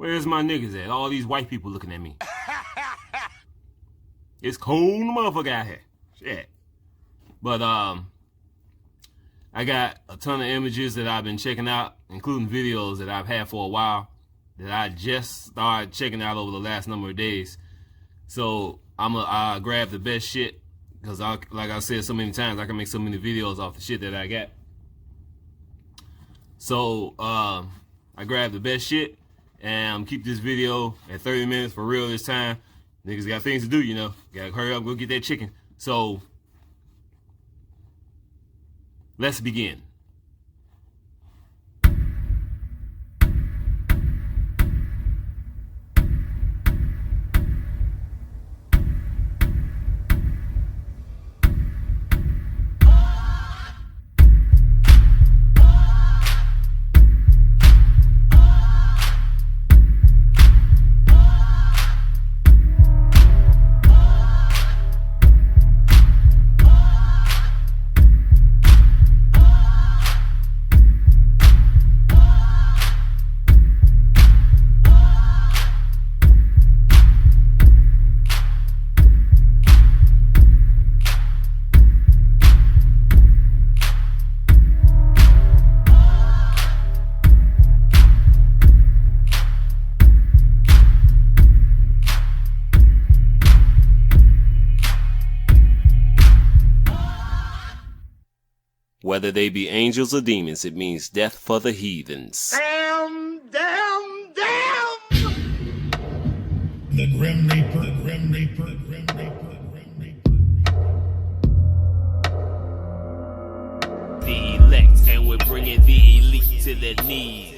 Where's my niggas at? All these white people looking at me. It's cold motherfucker out here. Shit. But I got a ton of images that I've been checking out, including videos that I've had for a while that I just started checking out over the last number of days. So I grab the best shit because, like I said so many times, I can make so many videos off the shit that I got. So I grabbed the best shit and keep this video at 30 minutes for real this time. Niggas got things to do, you know. Gotta hurry up, go get that chicken. So let's begin. Whether they be angels or demons, it means death for the heathens. Damn, damn, damn! The Grim Reaper, the Grim Reaper, the Grim Reaper, the Grim Reaper. The elect, and we're bringing the elite to their knees.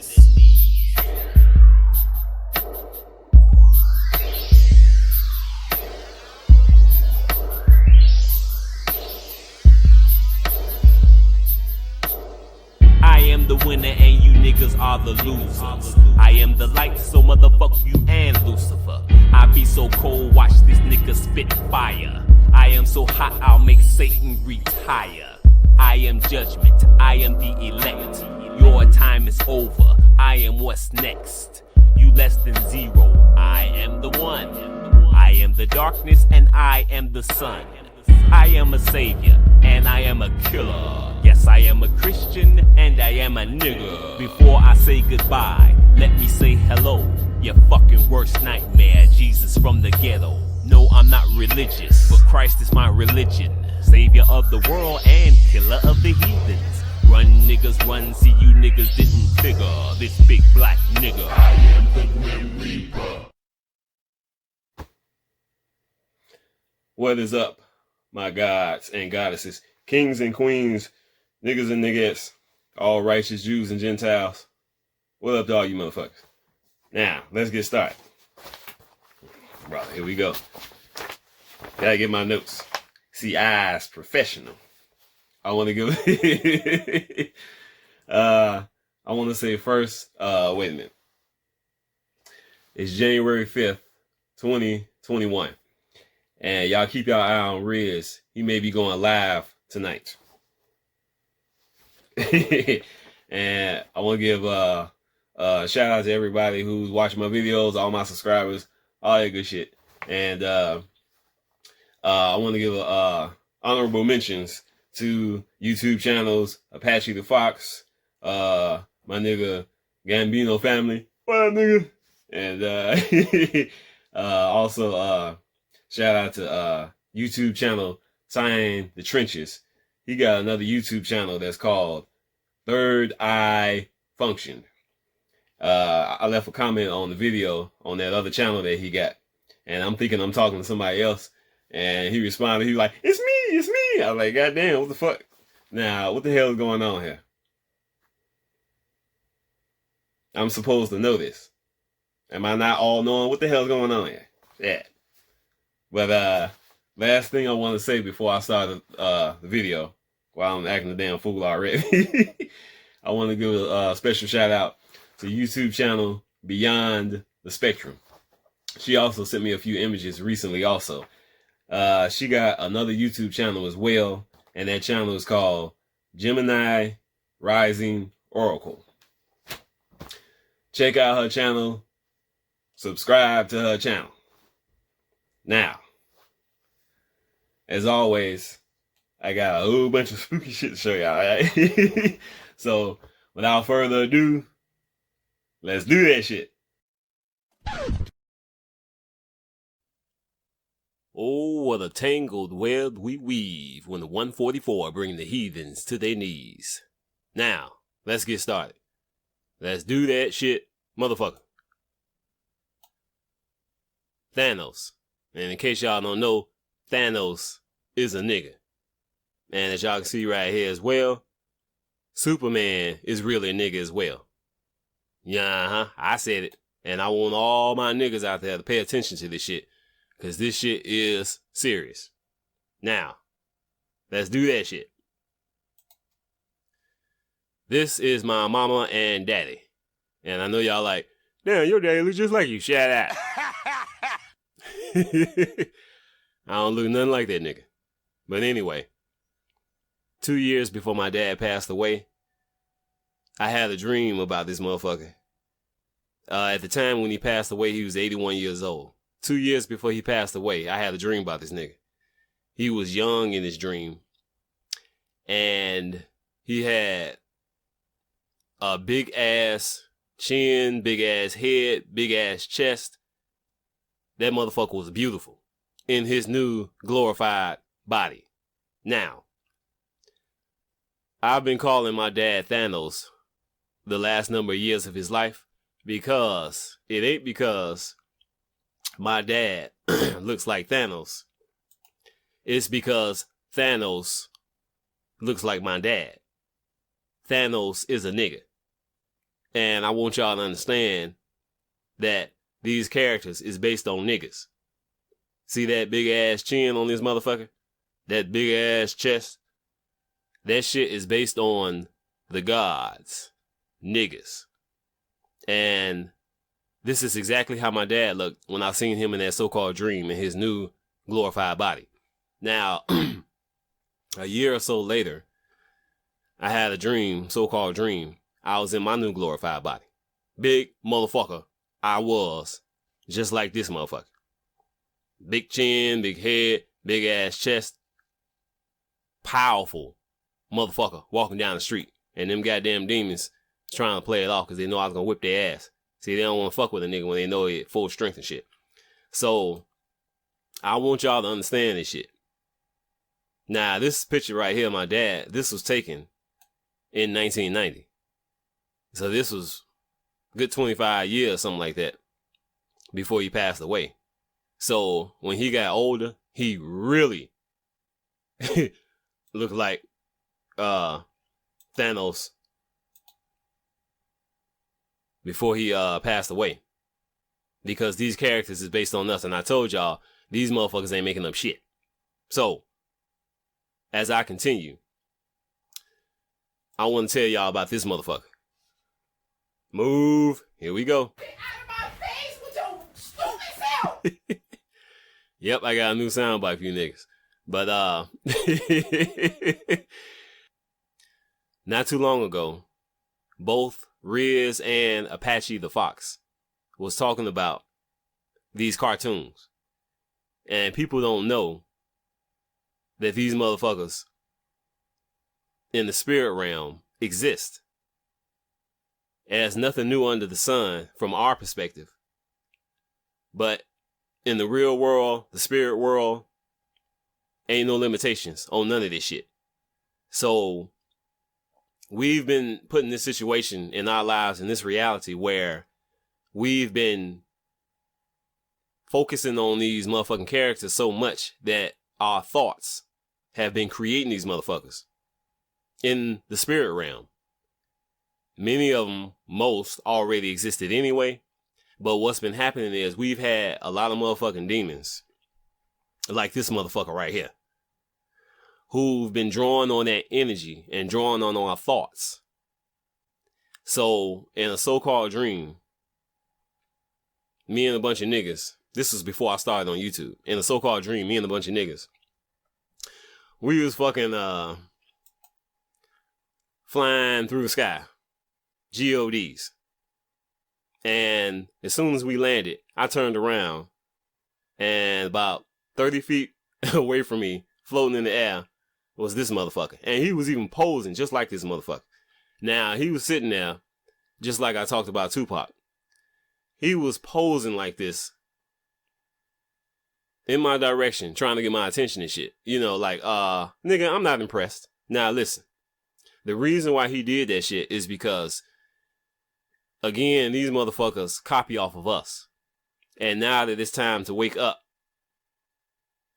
I am the winner and you niggas are the losers. I am the light, so motherfuck you and Lucifer. I be so cold, watch this nigga spit fire. I am so hot, I'll make Satan retire. I am judgment, I am the elect. Your time is over, I am what's next. You less than zero, I am the one. I am the darkness and I am the sun. I am a savior and I am a killer. Yes, I am a Christian and I am a nigga. Before I say goodbye, let me say hello. Your fucking worst nightmare, Jesus from the ghetto. No, I'm not religious, but Christ is my religion. Savior of the world and killer of the heathens. Run niggas run, see you niggas didn't figure. This big black nigga, I am the Grim Reaper. What is up, my gods and goddesses, kings and queens, niggas and niggas, all righteous Jews and Gentiles? What up to all you motherfuckers? Now, let's get started. Bro, here we go. Gotta get my notes. See, I's professional. I want to give I want to say first, wait a minute. It's January 5th, 2021. And y'all keep y'all eye on Riz. He may be going live tonight. And I want to give a shout out to everybody who's watching my videos, all my subscribers, all that good shit. And I want to give honorable mentions to YouTube channels, Apache the Fox, my nigga Gambino family, what up, nigga? And also shout out to YouTube channel Tying the Trenches. He got another YouTube channel that's called Third Eye Function. I left a comment on the video on that other channel that he got, and I'm thinking I'm talking to somebody else, and he responded, he was like, it's me. I was like, God damn, what the fuck? Now, what the hell is going on here? I'm supposed to know this. Am I not all knowing what the hell's going on here? Yeah. But last thing I want to say before I start the video, while I'm acting a damn fool already, I want to give a special shout out to YouTube channel Beyond the Spectrum. She also sent me a few images recently also. She got another YouTube channel as well, and that channel is called Gemini Rising Oracle. Check out her channel. subscribe to her channel. Now, as always, I got a whole bunch of spooky shit to show y'all, right? So, without further ado, let's do that shit. Oh, what a tangled web we weave when the 144 bring the heathens to their knees. Now, let's get started. Let's do that shit, motherfucker. Thanos. And in case y'all don't know, Thanos is a nigga. And as y'all can see right here as well, Superman is really a nigga as well. Yeah, I said it. And I want all my niggas out there to pay attention to this shit. Because this shit is serious. Now, let's do that shit. This is my mama and daddy. And I know y'all like, damn, your daddy looks just like you. Shut up. I don't look nothing like that nigga. But anyway, 2 years before my dad passed away, I had a dream about this motherfucker. At the time when he passed away, he was 81 years old. 2 years before he passed away, I had a dream about this nigga. He was young in his dream. And he had a big ass chin, big ass head, big ass chest. That motherfucker was beautiful in his new glorified body. Now, I've been calling my dad Thanos the last number of years of his life because it ain't because my dad looks like Thanos. It's because Thanos looks like my dad. Thanos is a nigga. And I want y'all to understand that these characters is based on niggas. See that big ass chin on this motherfucker? That big ass chest? That shit is based on the gods. Niggas. And this is exactly how my dad looked when I seen him in that so-called dream in his new glorified body. Now, a year or so later, I had a dream, so-called dream. I was in my new glorified body. Big motherfucker. I was just like this motherfucker. Big chin, big head, big ass chest. Powerful motherfucker walking down the street. And them goddamn demons trying to play it off because they know I was going to whip their ass. See, they don't want to fuck with a nigga when they know it full strength and shit. So, I want y'all to understand this shit. Now, this picture right here, my dad, this was taken in 1990. So this was a good 25 years, something like that, before he passed away. So, when he got older, he really looked like Thanos before he passed away. Because these characters is based on us. And I told y'all, these motherfuckers ain't making up shit. So, as I continue, I want to tell y'all about this motherfucker. Move. Here we go. Get out of my face with your stupid self! Yep, I got a new soundbite for you niggas. But, not too long ago, both Riz and Apache the Fox was talking about these cartoons. And people don't know that these motherfuckers in the spirit realm exist. There's nothing new under the sun from our perspective. But in the real world, the spirit world, ain't no limitations on none of this shit. So we've been put in this situation in our lives, in this reality where we've been focusing on these motherfucking characters so much that our thoughts have been creating these motherfuckers in the spirit realm. Many of them, most, already existed anyway. But what's been happening is we've had a lot of motherfucking demons, like this motherfucker right here, who've been drawing on that energy and drawing on our thoughts. So, in a so-called dream, me and a bunch of niggas, this was before I started on YouTube, in a so-called dream, me and a bunch of niggas, we was fucking flying through the sky. GODs. And as soon as we landed, I turned around, and about 30 feet away from me, floating in the air, was this motherfucker. And he was even posing just like this motherfucker. Now, he was sitting there, just like I talked about Tupac. He was posing like this in my direction, trying to get my attention and shit. You know, like, nigga, I'm not impressed. Now, listen. The reason why he did that shit is because, again, these motherfuckers copy off of us. And now that it's time to wake up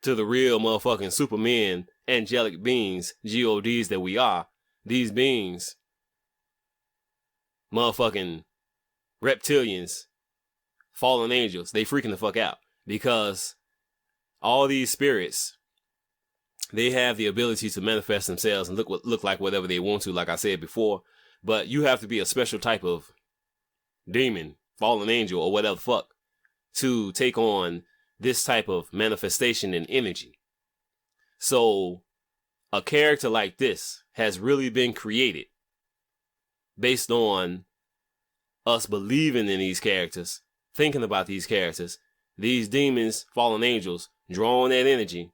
to the real motherfucking supermen, angelic beings, GODs that we are, these beings, motherfucking reptilians, fallen angels, they freaking the fuck out. Because all these spirits, they have the ability to manifest themselves and look like whatever they want to, like I said before. But you have to be a special type of demon, fallen angel, or whatever the fuck to take on this type of manifestation and energy. So a character like this has really been created based on us believing in these characters, thinking about these characters, these demons, fallen angels, drawing that energy,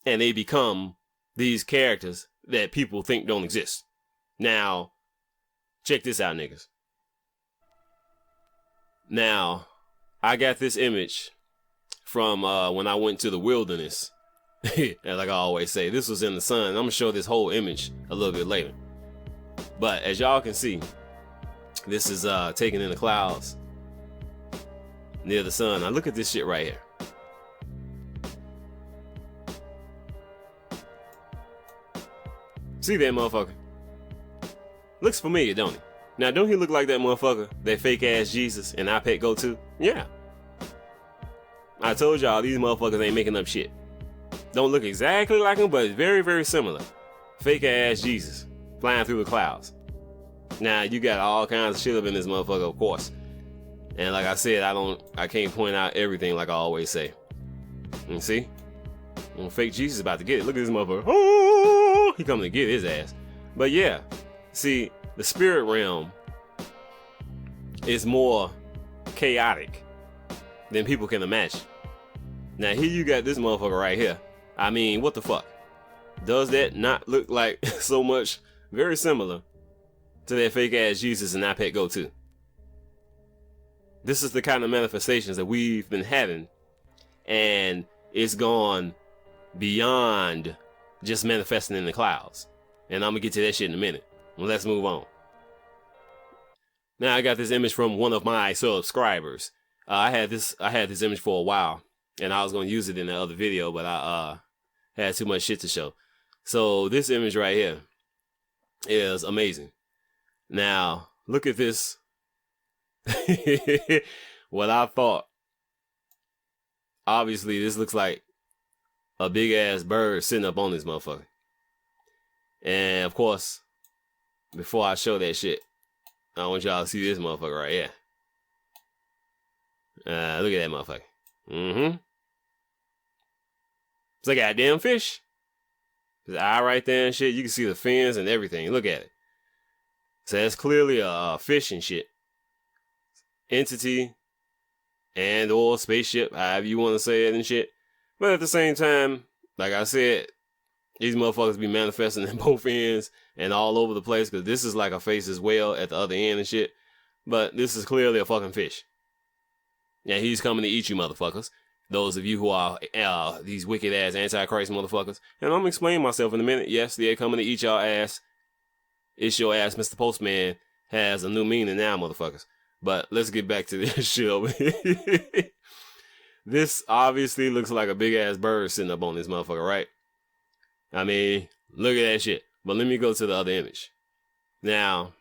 and they become these characters that people think don't exist. Now, check this out, niggas. Now, I got this image from when I went to the wilderness. And like I always say, this was in the sun. I'm going to show this whole image a little bit later. But as y'all can see, this is taken in the clouds near the sun. Now look at this shit right here. See that motherfucker? Looks familiar, don't he? Now, don't he look like that motherfucker, that fake ass Jesus and iPad go to? Yeah. I told y'all these motherfuckers ain't making up shit. Don't look exactly like him, but it's very, very similar. Fake ass Jesus flying through the clouds. Now, you got all kinds of shit up in this motherfucker, of course. And like I said, I can't point out everything like I always say. You see? Fake Jesus about to get it. Look at this motherfucker. Oh, he coming to get his ass. But yeah, see, the spirit realm is more chaotic than people can imagine. Now here you got this motherfucker right here. I mean, what the fuck? Does that not look like so much very similar to that fake ass Jesus and iPad Go 2? This is the kind of manifestations that we've been having, and it's gone beyond just manifesting in the clouds. And I'm gonna get to that shit in a minute. Well, let's move on. Now I got this image from one of my subscribers. I had this image for a while, and I was gonna use it in the other video, but I had too much shit to show. So this image right here is amazing. Now look at this. What I thought. Obviously, this looks like a big ass bird sitting up on this motherfucker. And of course, before I show that shit, I want y'all to see this motherfucker right here. Look at that motherfucker. It's like a goddamn fish. His eye right there and shit. You can see the fins and everything. Look at it. So that's clearly a fish and shit. Entity and or spaceship, however you want to say it and shit. But at the same time, like I said, these motherfuckers be manifesting in both ends and all over the place, because this is like a face as well at the other end and shit. But this is clearly a fucking fish. Yeah, he's coming to eat you motherfuckers. Those of you who are these wicked ass antichrist motherfuckers. And I'm gonna explain myself in a minute. Yes, they're coming to eat your ass. It's your ass, Mr. Postman, has a new meaning now, motherfuckers. But let's get back to this shit over here. This obviously looks like a big ass bird sitting up on this motherfucker, right? I mean, look at that shit. But let me go to the other image. Now,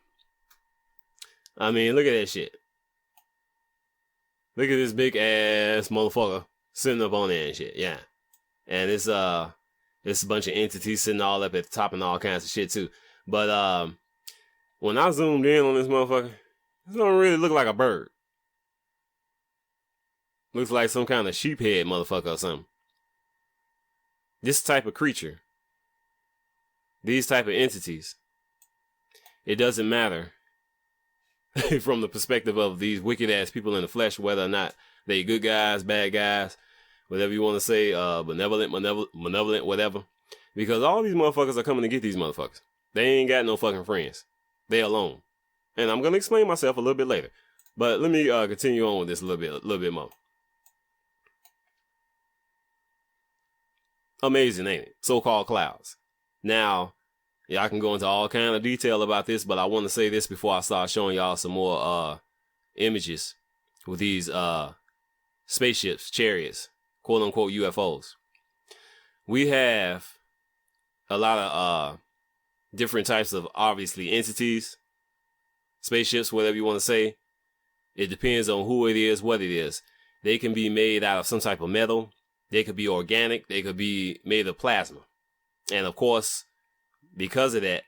I mean, look at that shit. Look at this big ass motherfucker sitting up on there and shit, yeah. And it's a bunch of entities sitting all up at the top and all kinds of shit too. But when I zoomed in on this motherfucker, it don't really look like a bird. Looks like some kind of sheephead motherfucker or something. This type of creature, these type of entities, it doesn't matter from the perspective of these wicked ass people in the flesh whether or not They good guys, bad guys, whatever you want to say, malevolent, whatever. Because all these motherfuckers are coming to get these motherfuckers. They ain't got no fucking friends. They alone. And I'm going to explain myself a little bit later. But let me continue on with this a little bit more. Amazing, ain't it? So-called clouds. Now, y'all can go into all kind of detail about this, but I want to say this before I start showing y'all some more images with these spaceships, chariots, quote-unquote UFOs. We have a lot of different types of, obviously, entities, spaceships, whatever you want to say. It depends on who it is, what it is. They can be made out of some type of metal. They could be organic. They could be made of plasma. And of course, because of that,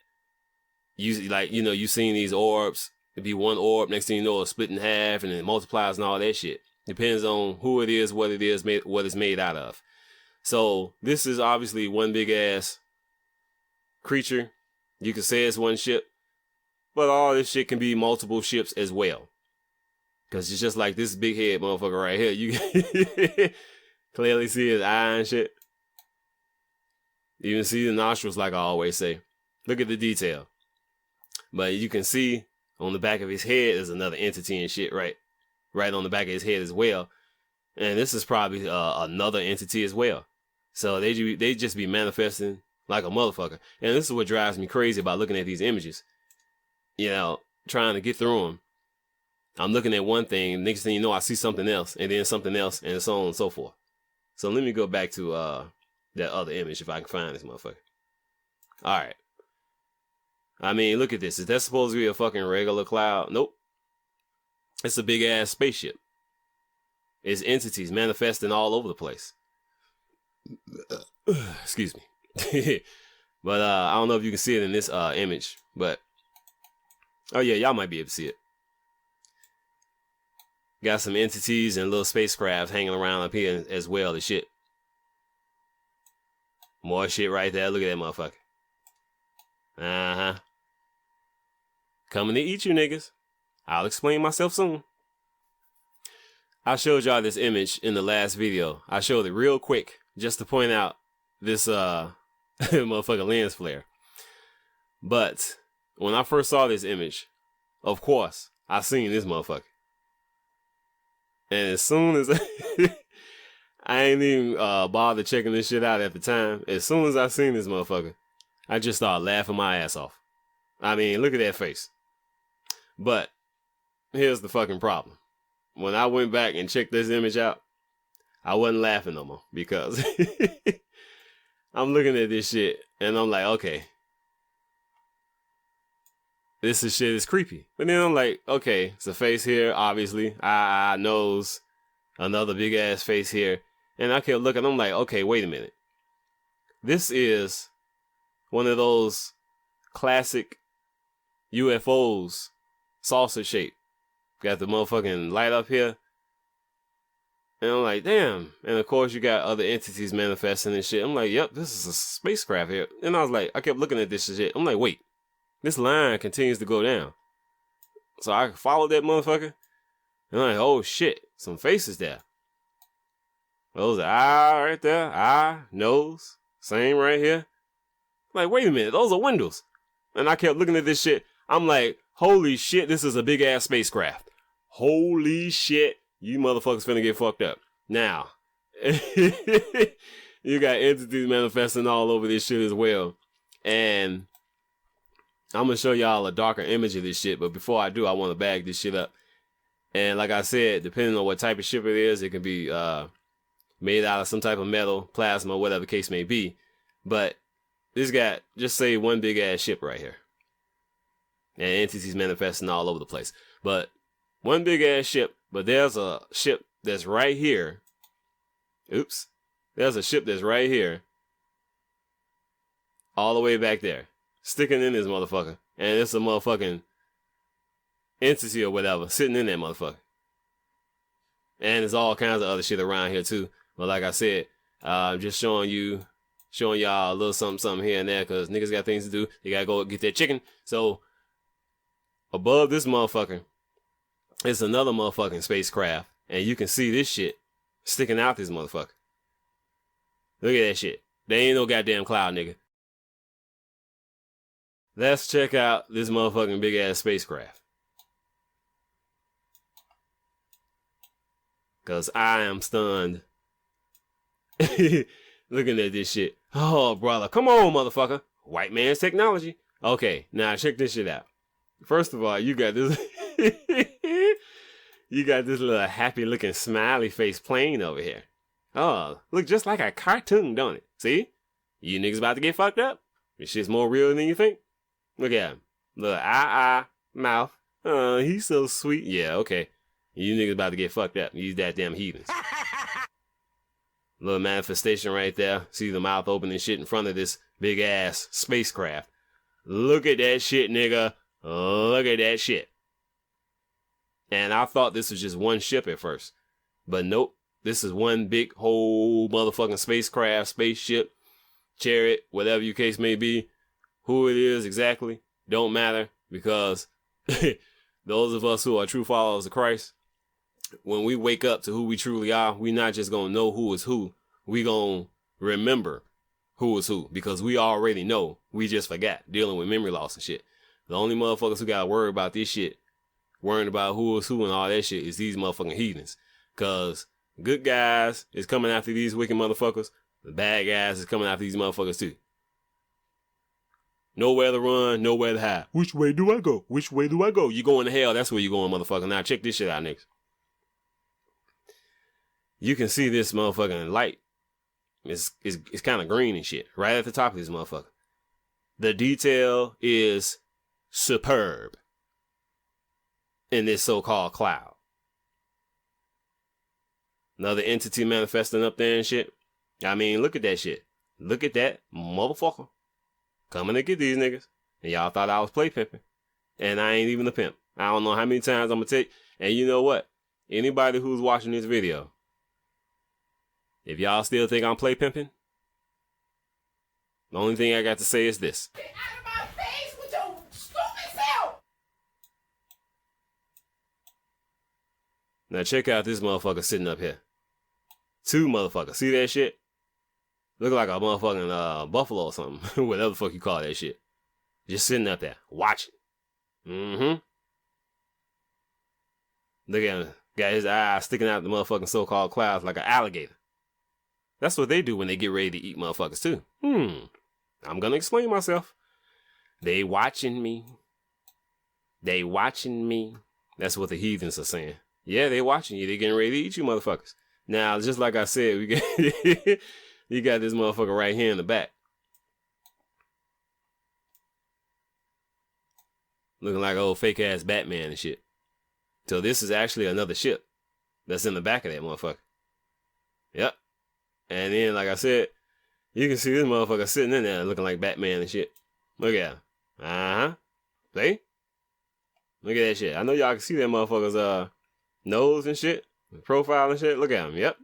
you've seen these orbs. It'd be one orb, next thing you know, it's split in half and it multiplies and all that shit. Depends on who it is, what it's made out of. So this is obviously one big ass creature. You could say it's one ship, but all this shit can be multiple ships as well. Cause it's just like this big head motherfucker right here. You can clearly see his eye and shit. You can see the nostrils, like I always say. Look at the detail. But you can see on the back of his head is another entity and shit, right? Right on the back of his head as well. And this is probably another entity as well. So they just be manifesting like a motherfucker. And this is what drives me crazy about looking at these images. You know, trying to get through them. I'm looking at one thing, next thing you know, I see something else, and then something else, and so on and so forth. So let me go back to that other image if I can find this motherfucker. All right. I mean, look at this. Is that supposed to be a fucking regular cloud? Nope. It's a big ass spaceship. It's entities manifesting all over the place. Excuse me. But I don't know if you can see it in this image, but oh yeah, y'all might be able to see it. Got some entities and little spacecrafts hanging around up here as well as shit. More shit right there. Look at that motherfucker. Uh-huh. Coming to eat you niggas. I'll explain myself soon. I showed y'all this image in the last video. I showed it real quick just to point out this motherfucker lens flare. But when I first saw this image, of course, I seen this motherfucker. And as soon as I ain't even bothered checking this shit out at the time, as soon as I seen this motherfucker, I just started laughing my ass off. I mean, look at that face. But here's the fucking problem. When I went back and checked this image out, I wasn't laughing no more because I'm looking at this shit and I'm like, okay, this shit is creepy. But then I'm like, okay, it's a face here, obviously. Eye, nose, another big ass face here. And I kept looking, I'm like, okay, wait a minute. This is one of those classic UFOs, saucer shape. Got the motherfucking light up here. And I'm like, damn. And of course you got other entities manifesting and shit. I'm like, yep, this is a spacecraft here. And I was like, I kept looking at this shit. I'm like, wait. This line continues to go down. So I followed that motherfucker. And I'm like, oh shit, some faces there. Those are eye right there. Eye, nose, same right here. I'm like, wait a minute, those are windows. And I kept looking at this shit. I'm like, holy shit, this is a big ass spacecraft. Holy shit, you motherfuckers finna get fucked up. Now, you got entities manifesting all over this shit as well. And I'm going to show y'all a darker image of this shit, but before I do, I want to bag this shit up. And like I said, depending on what type of ship it is, it can be made out of some type of metal, plasma, whatever the case may be. But this got, just say, one big ass ship right here. And entities manifesting all over the place. But one big ass ship, but there's a ship that's right here. Oops. There's a ship that's right here. All the way back there. Sticking in this motherfucker. And it's a motherfucking entity or whatever sitting in that motherfucker. And there's all kinds of other shit around here too. But like I said, I'm just showing y'all a little something here and there because niggas got things to do. They gotta go get their chicken. So above this motherfucker, it's another motherfucking spacecraft. And you can see this shit sticking out this motherfucker. Look at that shit. There ain't no goddamn cloud, nigga. Let's check out this motherfucking big ass spacecraft. Cause I am stunned. Looking at this shit. Oh, brother. Come on, motherfucker. White man's technology. Okay, now check this shit out. First of all, you got this. You got this little happy looking smiley face plane over here. Oh, look just like a cartoon, don't it? See? You niggas about to get fucked up. This shit's more real than you think. Look at him. Little mouth. Oh, he's so sweet. Yeah, okay. You niggas about to get fucked up. These that damn heathens. Little manifestation right there. See the mouth opening shit in front of this big ass spacecraft. Look at that shit, nigga. Look at that shit. And I thought this was just one ship at first. But nope. This is one big whole motherfucking spacecraft, spaceship, chariot, whatever your case may be. Who it is exactly, don't matter. Because those of us who are true followers of Christ, when we wake up to who we truly are, we not just going to know who is who. We going to remember who is who. Because we already know. We just forgot. Dealing with memory loss and shit. The only motherfuckers who got to worry about this shit, worrying about who is who and all that shit, is these motherfucking heathens. Because good guys is coming after these wicked motherfuckers. The bad guys is coming after these motherfuckers too. Nowhere to run, nowhere to hide. Which way do I go? Which way do I go? You going to hell, that's where you going, motherfucker. Now check this shit out, niggas. You can see this motherfucking light. It's kind of green and shit. Right at the top of this motherfucker. The detail is superb in this so-called cloud. Another entity manifesting up there and shit. I mean, look at that shit. Look at that motherfucker. Coming to get these niggas. And y'all thought I was play pimping. And I ain't even a pimp. I don't know how many times I'm gonna take. And you know what? Anybody who's watching this video, if y'all still think I'm play pimping, the only thing I got to say is this. Get out of my face with your stupid self! Now check out this motherfucker sitting up here. Two motherfuckers. See that shit? Look like a motherfucking buffalo or something. Whatever the fuck you call that shit. Just sitting up there. Watching. Mm-hmm. Look at him. Got his eyes sticking out the motherfucking so-called clouds like an alligator. That's what they do when they get ready to eat motherfuckers too. I'm gonna explain myself. They watching me. They watching me. That's what the heathens are saying. Yeah, they watching you. They getting ready to eat you motherfuckers. Now, just like I said, we got you got this motherfucker right here in the back. Looking like old fake ass Batman and shit. So this is actually another ship that's in the back of that motherfucker. Yep. And then, like I said, you can see this motherfucker sitting in there looking like Batman and shit. Look at him. Uh-huh. See? Look at that shit. I know y'all can see that motherfucker's nose and shit. Profile and shit. Look at him. Yep.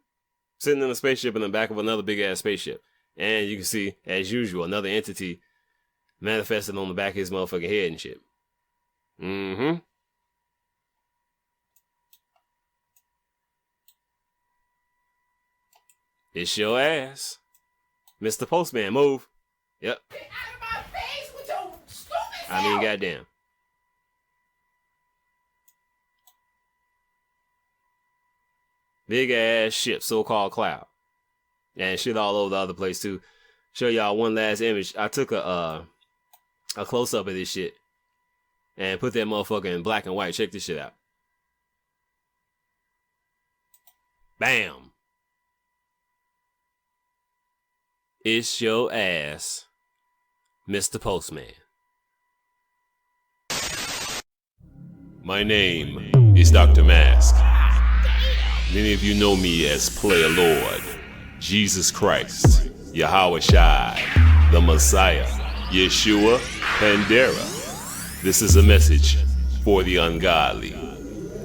Sitting in a spaceship in the back of another big ass spaceship. And you can see, as usual, another entity manifested on the back of his motherfucking head and shit. Mm-hmm. It's your ass. Mr. Postman, move. Yep. Get out of my face with your stupid self! I mean, goddamn. Big ass ship, so-called cloud. And shit all over the other place too. Show y'all one last image. I took a close-up of this shit. And put that motherfucker in black and white. Check this shit out. Bam. It's your ass, Mr. Postman. My name is Dr. Mask. Many of you know me as Player Lord, Jesus Christ, Yahweh Shai, the Messiah, Yeshua, Pandera. This is a message for the ungodly.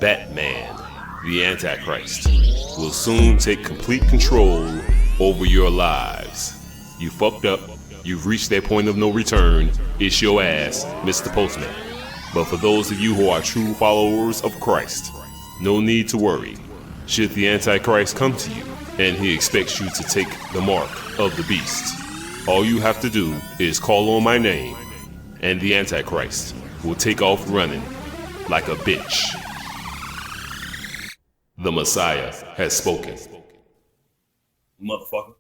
Batman, the Antichrist, will soon take complete control over your lives. You fucked up. You've reached that point of no return. It's your ass, Mr. Postman. But for those of you who are true followers of Christ, no need to worry. should the Antichrist come to you and he expects you to take the mark of the beast, all you have to do is call on my name and the Antichrist will take off running like a bitch. The Messiah has spoken. Motherfucker.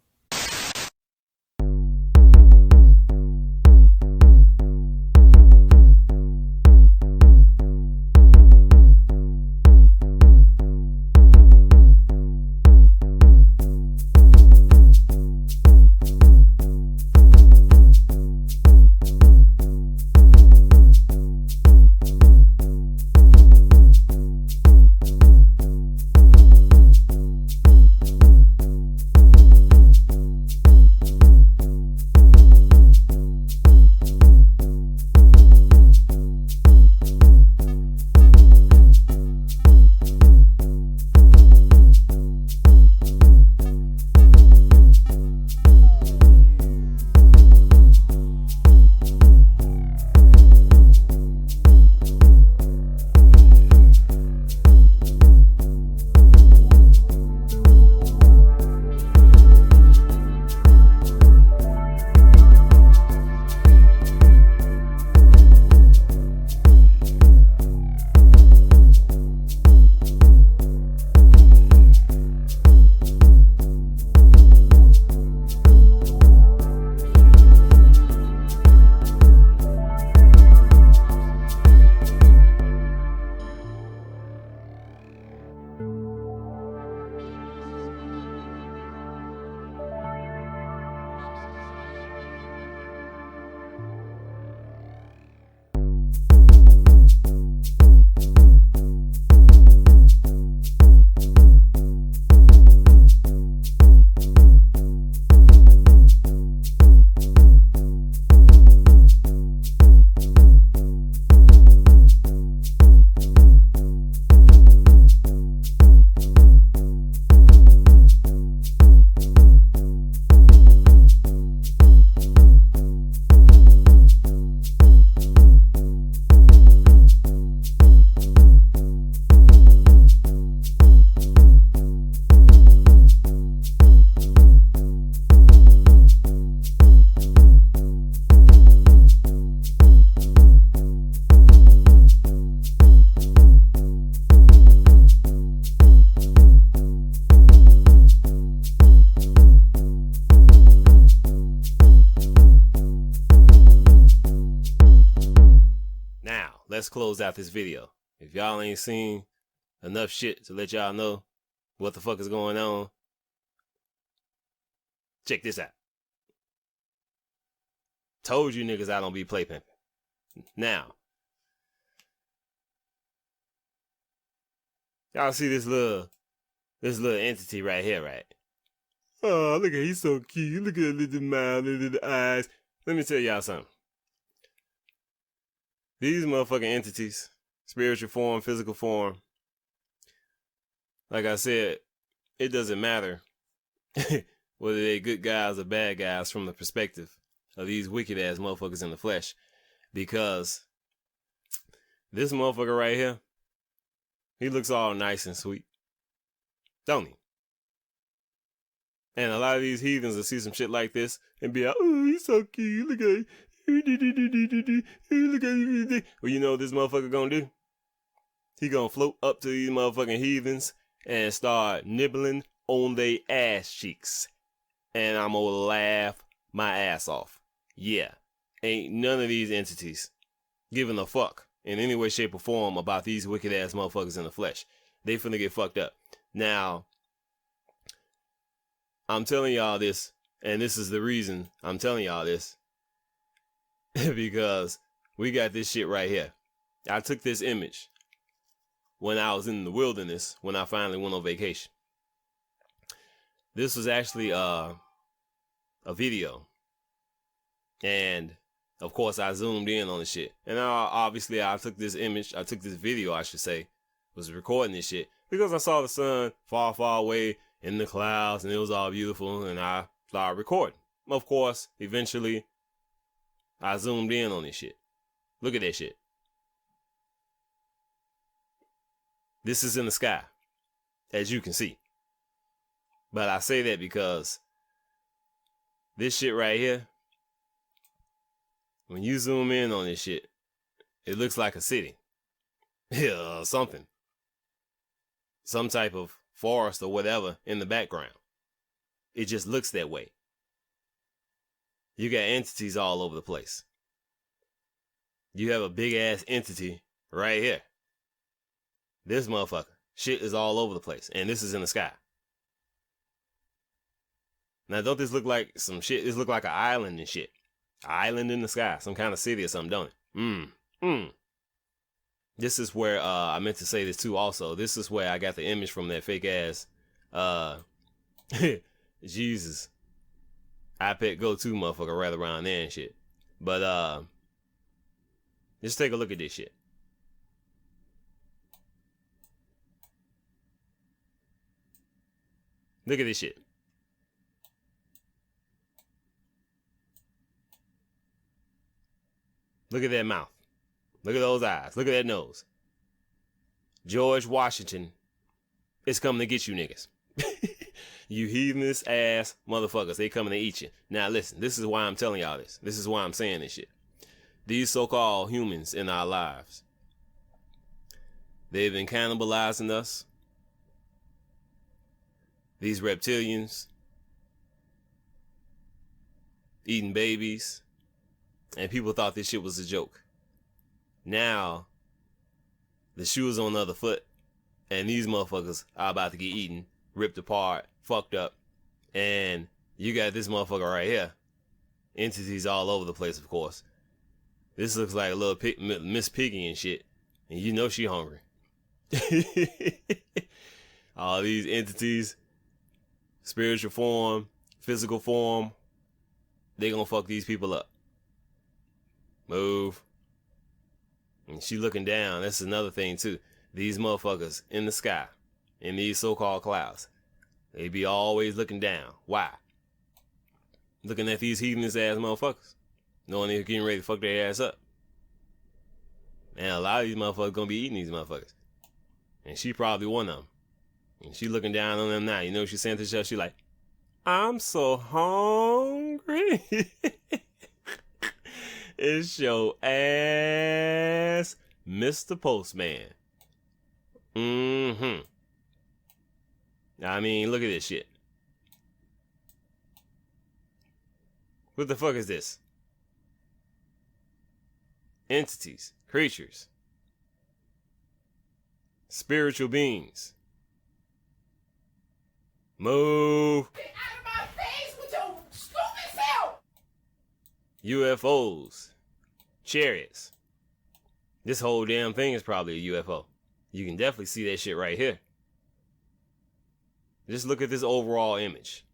Let's close out this video. If y'all ain't seen enough shit to let y'all know what the fuck is going on, check this out. Told you niggas I don't be play pimping. Now, y'all see this little entity right here, right? Oh, look at he's so cute. Look at the little mouth, little eyes. Let me tell y'all something. These motherfucking entities, spiritual form, physical form, like I said, it doesn't matter whether they good guys or bad guys from the perspective of these wicked ass motherfuckers in the flesh. Because this motherfucker right here, he looks all nice and sweet. Don't he? And a lot of these heathens will see some shit like this and be like, oh, he's so cute. Look at him. Look at him. Well, you know what this motherfucker gonna do? He gonna float up to these motherfucking heathens and start nibbling on they ass cheeks. And I'm gonna laugh my ass off. Yeah. Ain't none of these entities giving a fuck in any way, shape, or form about these wicked ass motherfuckers in the flesh. They finna get fucked up. Now, I'm telling y'all this, and this is the reason I'm telling y'all this. Because we got this shit right here. I took this image when I was in the wilderness, when I finally went on vacation. This was actually a video. And of course I zoomed in on the shit. And obviously I took this image, I took this video, I should say, was recording this shit because I saw the sun far, far away in the clouds and it was all beautiful and I started recording. Of course, eventually I zoomed in on this shit. Look at that shit. This is in the sky. as you can see. But I say that because this shit right here, when you zoom in on this shit, it looks like a city. Yeah, something. Some type of forest or whatever in the background. It just looks that way. You got entities all over the place. You have a big ass entity right here. This motherfucker. Shit is all over the place. And this is in the sky. Now, don't this look like some shit? This look like an island and shit. An island in the sky. Some kind of city or something, don't it? This is where, I meant to say this too also. This is where I got the image from that fake ass, Jesus. iPad go-to motherfucker right around there and shit. But, just take a look at this shit. Look at this shit. Look at that mouth. Look at those eyes. Look at that nose. George Washington is coming to get you niggas. You heathenous ass motherfuckers. They coming to eat you. Now listen, this is why I'm telling y'all this. This is why I'm saying this shit. These so-called humans in our lives, they've been cannibalizing us. These reptilians eating babies. And people thought this shit was a joke. Now, the shoe is on the other foot. And these motherfuckers are about to get eaten, ripped apart, fucked up. And you got this motherfucker right here. Entities all over the place, of course. This looks like a little Miss Piggy and shit. And you know she hungry. All these entities, spiritual form, physical form, they gonna fuck these people up. Move. And she looking down. That's another thing too. These motherfuckers in the sky, in these so-called clouds, they be always looking down. Why? Looking at these heathenous ass motherfuckers, knowing they're getting ready to fuck their ass up. And a lot of these motherfuckers gonna be eating these motherfuckers. And she probably one of them. And she looking down on them now. You know what she saying to herself? She like, I'm so hungry. It's your ass, Mr. Postman. I mean, look at this shit. What the fuck is this? Entities, creatures, spiritual beings. Move. Get out of my face with your stupid self! UFOs, chariots. This whole damn thing is probably a UFO. You can definitely see that shit right here. Just look at this overall image.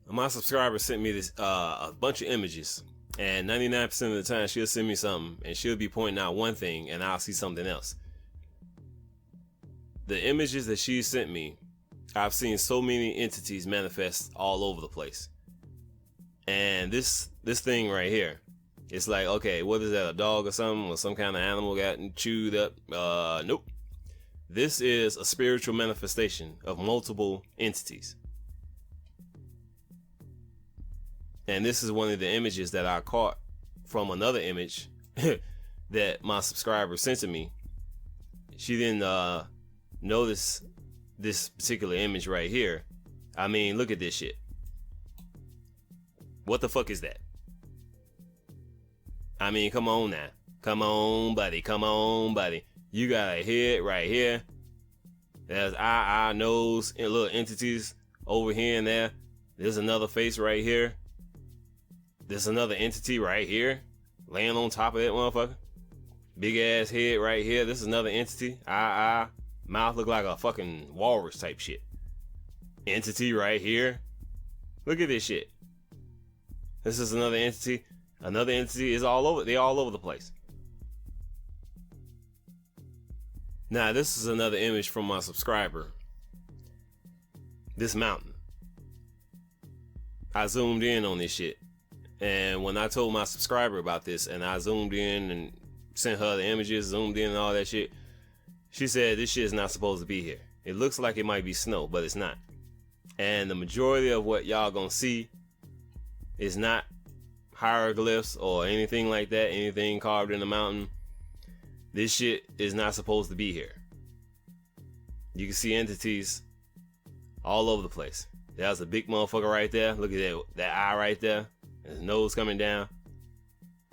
My subscriber sent me this a bunch of images, and 99% of the time she'll send me something and she'll be pointing out one thing and I'll see something else. The images that she sent me, I've seen so many entities manifest all over the place. And this thing right here, it's like, okay, what is that, a dog or something, or some kind of animal got chewed up? Nope. This is a spiritual manifestation of multiple entities. And this is one of the images that I caught from another image that my subscriber sent to me. She didn't notice this particular image right here. I mean, look at this shit. What the fuck is that? I mean, come on now. Come on, buddy. Come on, buddy. You got a head right here. There's eye, nose, and little entities over here and there. There's another face right here. There's another entity right here, laying on top of that motherfucker. Big ass head right here. This is another entity. Eye. Mouth look like a fucking walrus type shit. Entity right here. Look at this shit. This is another entity. Another entity is all over. They all over the place. Now, this is another image from my subscriber. This mountain. I zoomed in on this shit. And when I told my subscriber about this and I zoomed in and sent her the images, zoomed in and all that shit. She said this shit is not supposed to be here. It looks like it might be snow, but it's not. And the majority of what y'all gonna see is not hieroglyphs or anything like that, anything carved in the mountain. This shit is not supposed to be here. You can see entities all over the place. There's a big motherfucker right there. Look at that eye right there. His nose coming down.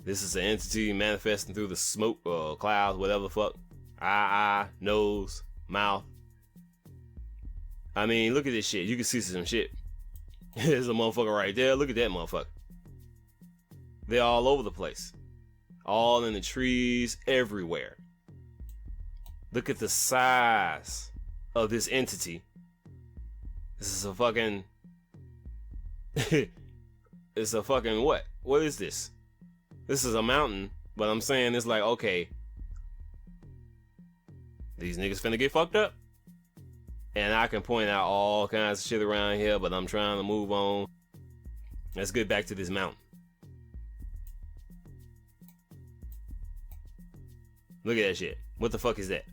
This is an entity manifesting through the smoke or clouds, whatever the fuck. Eye, nose, mouth. I mean, look at this shit. You can see some shit. There's a motherfucker right there. Look at that motherfucker. They're all over the place. All in the trees, everywhere. Look at the size of this entity. This is a fucking... It's a fucking what? What is this? This is a mountain, but I'm saying it's like, okay, these niggas finna get fucked up. And I can point out all kinds of shit around here, but I'm trying to move on. Let's get back to this mountain. Look at that shit. What the fuck is that?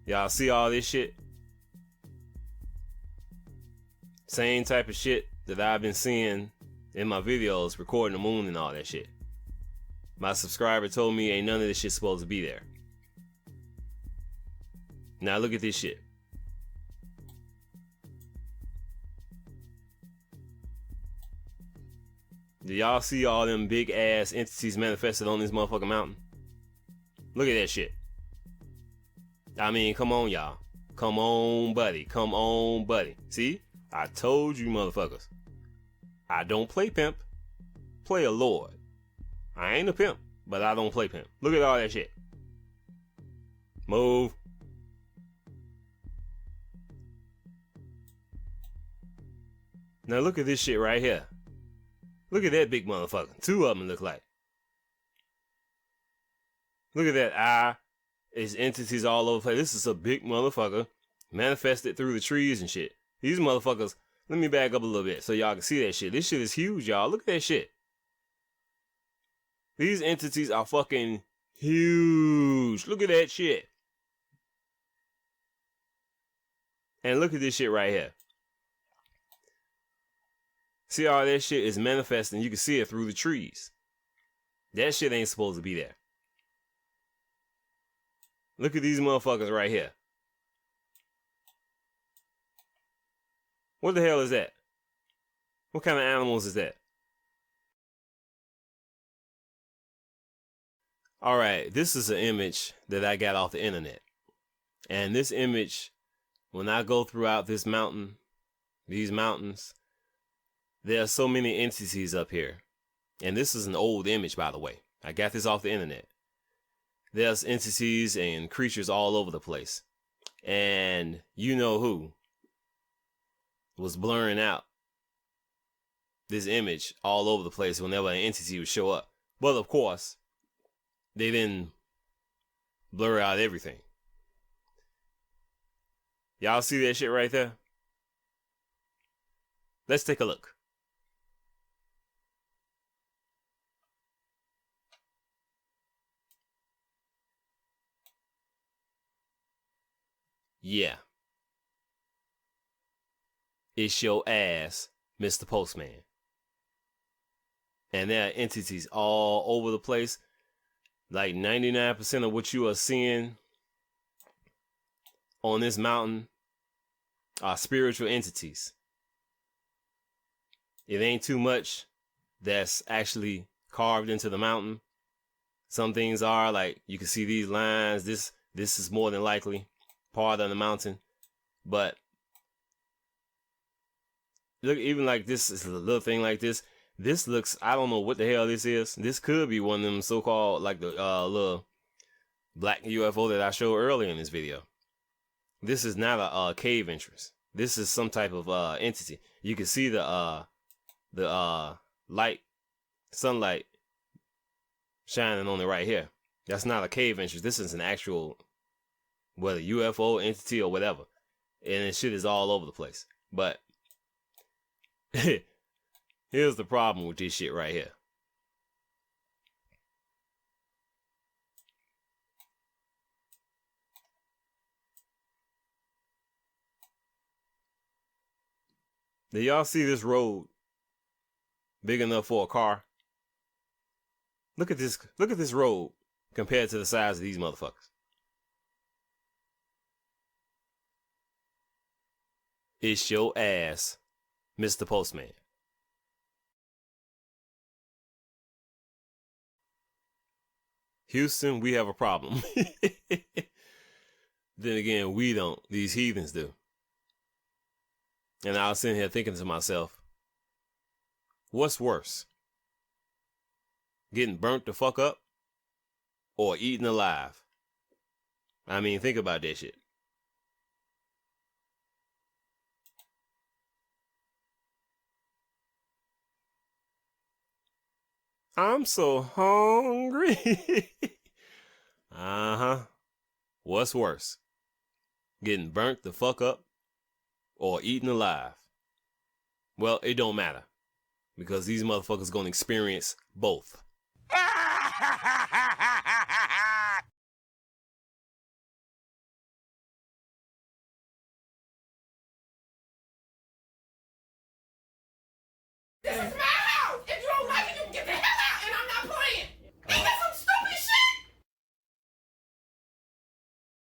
Y'all see all this shit? Same type of shit that I've been seeing in my videos, recording the moon and all that shit. My subscriber told me ain't none of this shit supposed to be there. Now look at this shit. Do y'all see all them big ass entities manifested on this motherfucking mountain? Look at that shit. I mean, come on, y'all. Come on, buddy. Come on, buddy. See? I told you motherfuckers. I don't play pimp. Play a lord. I ain't a pimp, but I don't play pimp. Look at all that shit. Move. Now look at this shit right here. Look at that big motherfucker. Two of them look like. Look at that eye. There's entities all over the place. This is a big motherfucker manifested through the trees and shit. These motherfuckers, let me back up a little bit so y'all can see that shit. This shit is huge, y'all. Look at that shit. These entities are fucking huge. Look at that shit. And look at this shit right here. See all that shit is manifesting. You can see it through the trees. That shit ain't supposed to be there. Look at these motherfuckers right here. What the hell is that? What kind of animals is that? Alright, this is an image that I got off the internet. And this image, when I go throughout this mountain, these mountains, there are so many entities up here. And this is an old image, by the way. I got this off the internet. There's entities and creatures all over the place. And you know who was blurring out this image all over the place whenever an entity would show up. But of course, they didn't blur out everything. Y'all see that shit right there? Let's take a look. Yeah. It's your ass, Mr. Postman. And there are entities all over the place. Like 99% of what you are seeing on this mountain are spiritual entities. It ain't too much that's actually carved into the mountain. Some things are, like, you can see these lines. This is more than likely part of the mountain. But look, even like this is a little thing like this. This looks, I don't know what the hell this is. This could be one of them so-called, like the little black UFO that I showed earlier in this video. This is not a cave entrance. This is some type of entity. You can see the light, sunlight shining on it right here. That's not a cave entrance. This is an actual, whether UFO entity or whatever. And this shit is all over the place. But Here's the problem with this shit right here. Do y'all see this road big enough for a car? Look at this road compared to the size of these motherfuckers. It's your ass, Mr. Postman. Houston, we have a problem. Then again, we don't. These heathens do. And I was sitting here thinking to myself, what's worse? Getting burnt the fuck up or eaten alive? I mean, think about that shit. I'm so hungry. Uh-huh. What's worse? Getting burnt the fuck up or eaten alive? Well, it don't matter because these motherfuckers gonna experience both.